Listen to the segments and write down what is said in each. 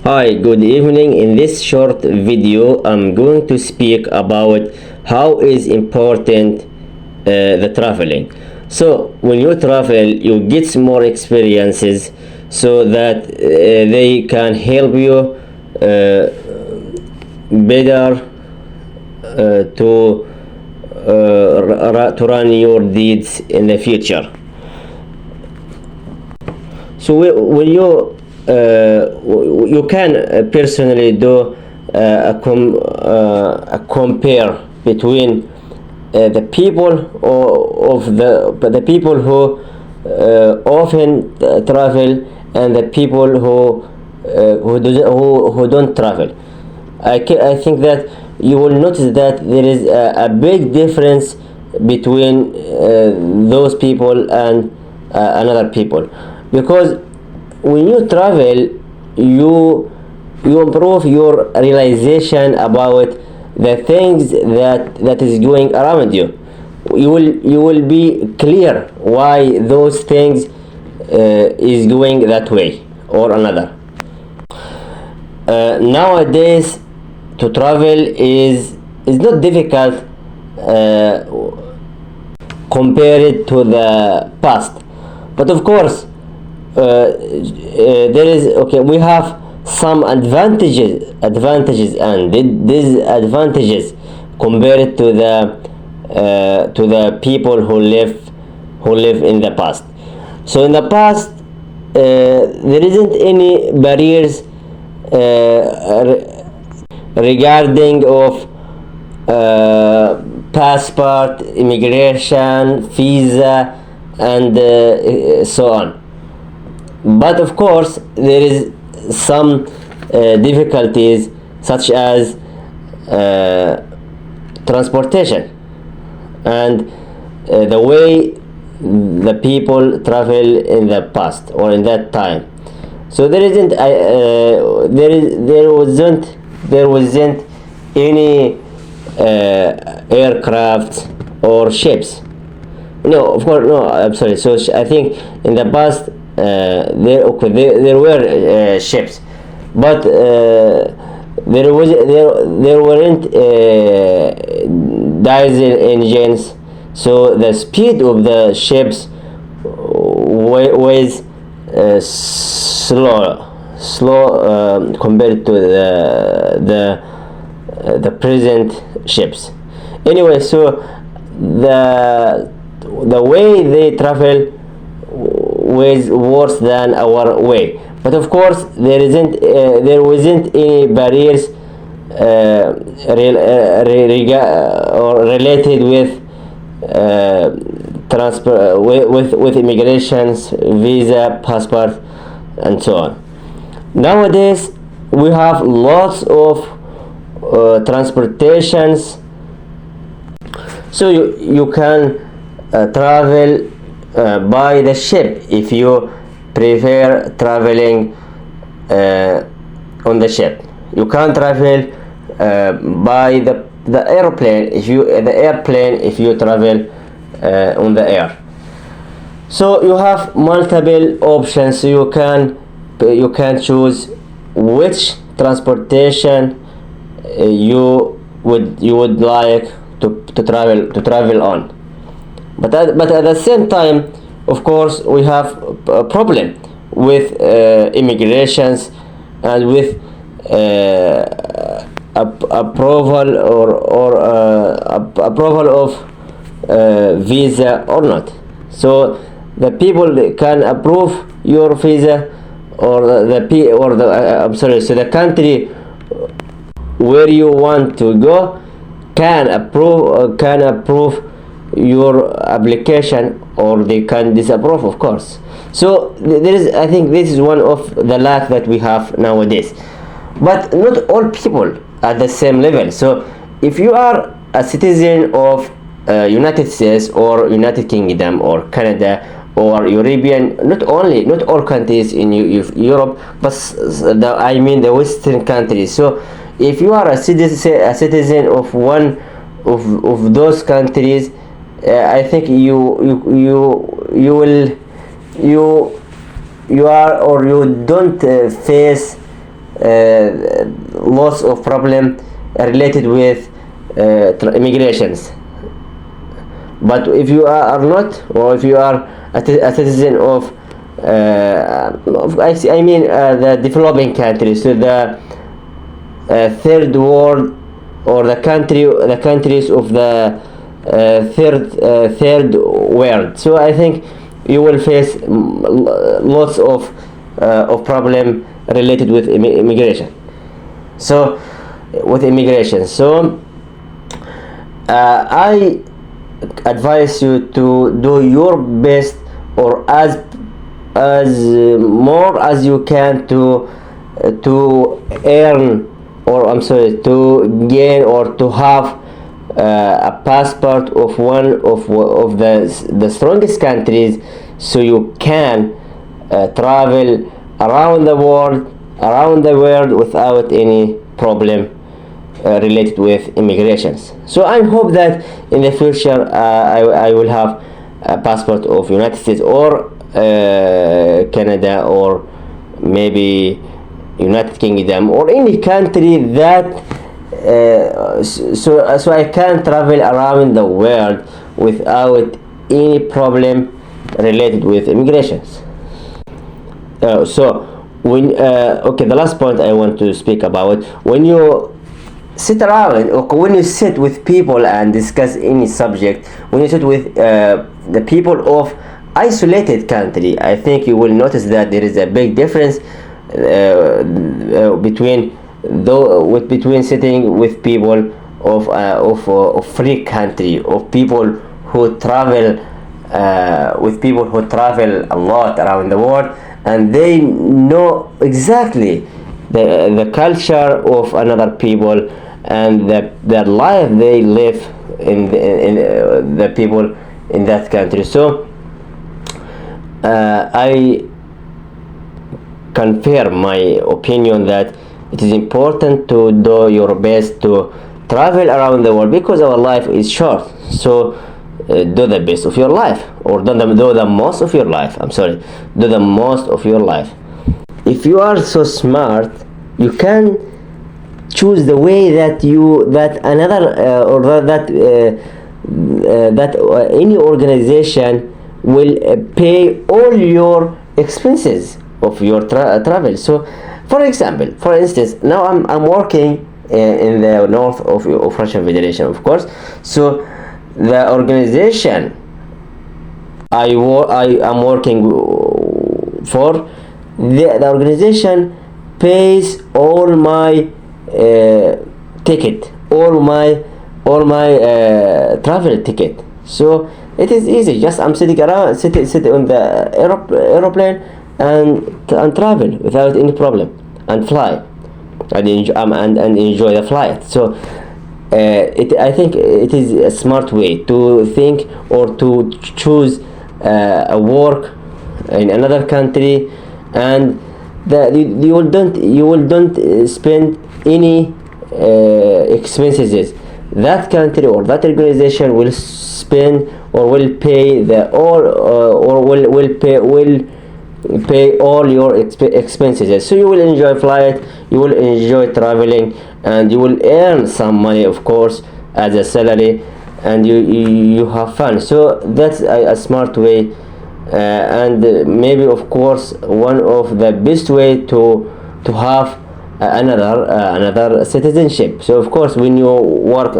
Hi, good evening. In this short video, I'm going to speak about how is important the traveling. So, when you travel, you get more experiences so that they can help you better to run your deeds in the future. So when you can personally do a compare between the people of the people who often travel and the people who don't travel. I think that you will notice that there is a big difference between those people and another people, because when you travel, you improve your realization about the things that is going around you. You will be clear why those things is going that way or another. Nowadays, to travel is not difficult compared to the past, but of course there is, okay, we have some advantages and disadvantages compared to the people who live in the past. So in the past, there isn't any barriers regarding of passport, immigration, visa, and so on. But of course, there is some difficulties, such as transportation and the way the people travel in the past or in that time. So there wasn't any aircraft or ships. No, of course, no. I'm sorry. So I think in the past there were ships, but there weren't diesel engines. So the speed of the ships was slow compared to the present ships. Anyway, so the way they travel was worse than our way. But of course, there wasn't any barriers or related with transport, with immigrations, visa, passport, and so on. Nowadays, we have lots of transportations, so you can travel by the ship if you prefer traveling on the ship. You can travel by the airplane if you travel on the air. So you have multiple options. So you can choose which transportation you would like to travel on. But at the same time, of course, we have a problem with immigrations and with approval or approval of visa or not. So the people can approve your visa, or I'm sorry. So the country where you want to go can approve your application, or they can disapprove, of course. So I think this is one of the lack that we have nowadays. But not all people at the same level. So if you are a citizen of United States or United Kingdom or Canada or European, not all countries in Europe, but the Western countries. So if you are a citizen of one of those countries, I think you are, or you don't face lots of problem related with immigrations. But if you are not, or if you are a citizen of the developing countries, so the third world, or the countries of the third world. So I think you will face lots of problem related with immigration. So I advise you to do your best, or as more as you can, to earn, or to gain, or to have a passport of one of the strongest countries, so you can travel around the world without any problem related with immigrations. So I hope that in the future I will have a passport of United States, or Canada, or maybe United Kingdom, or any country that so I can travel around the world without any problem related with immigrations. So when the last point I want to speak about, when you sit around, or when you sit with people and discuss any subject, when you sit with the people of isolated country, I think you will notice that there is a big difference between sitting with people of free country, of people who travel with people who travel a lot around the world, and they know exactly the culture of another people, and the life they live in the people in that country. So I confirm my opinion that it is important to do your best to travel around the world, because our life is short. So do the best of your life, or do the most of your life. Do the most of your life. If you are so smart, you can choose the way that any organization will pay all your expenses of your travel. So for instance, now I'm working in the north of Russian Federation, of course. So the organization I am working for, the organization pays all my ticket, all my travel ticket. So it is easy. Just I'm sitting around, sit on the aeroplane and travel without any problem, and fly and enjoy the flight. So I think it is a smart way to think, or to choose a work in another country, and you will don't spend any expenses. That country or that organization will spend, or will pay will pay all your expenses. So you will enjoy flight, you will enjoy traveling, and you will earn some money, of course, as a salary, and you have fun. So that's a smart way, and maybe, of course, one of the best way to have another citizenship. So of course, when you work,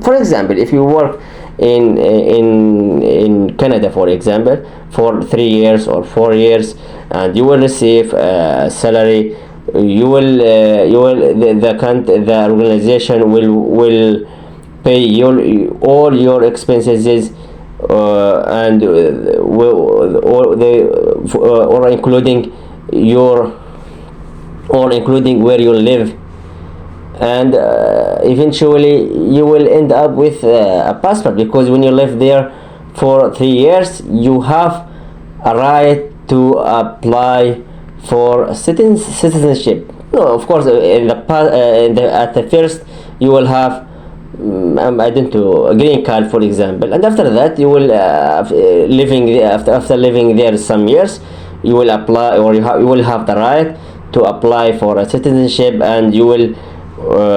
for example, if you work in Canada, for example, for 3 years or 4 years, and you will receive a salary, the organization will pay all your expenses, and including where you live, and eventually you will end up with a passport, because when you live there for 3 years, you have a right to apply for citizenship. No, of course, at the first you will have I don't know, a green card, for example, and after that you will after living there some years, you will apply, or you will have the right to apply for a citizenship, and you will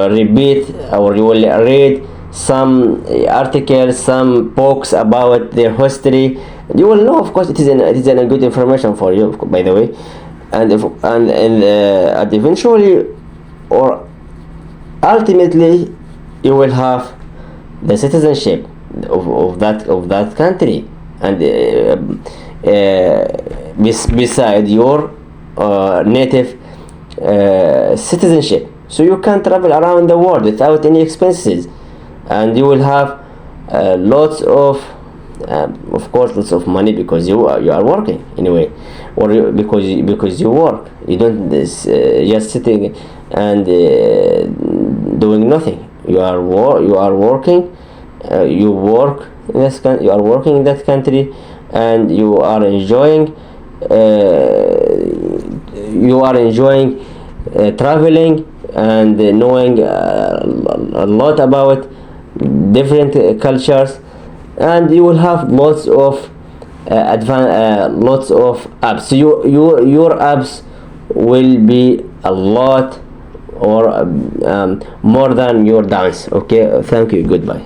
repeat or you will read some articles, some books about their history. You will know, of course, it is a good information for you, by the way. And and eventually or ultimately you will have the citizenship of that country, and beside your native citizenship, so you can travel around the world without any expenses, and you will have lots of course lots of money, because you are working anyway, or because you work. You don't just sitting and doing nothing. You are working. You work in this you are working in that country, and you are enjoying traveling and knowing a lot about different cultures, and you will have lots of lots of apps. So your apps will be a lot, or more than your dance. Okay, thank you, goodbye.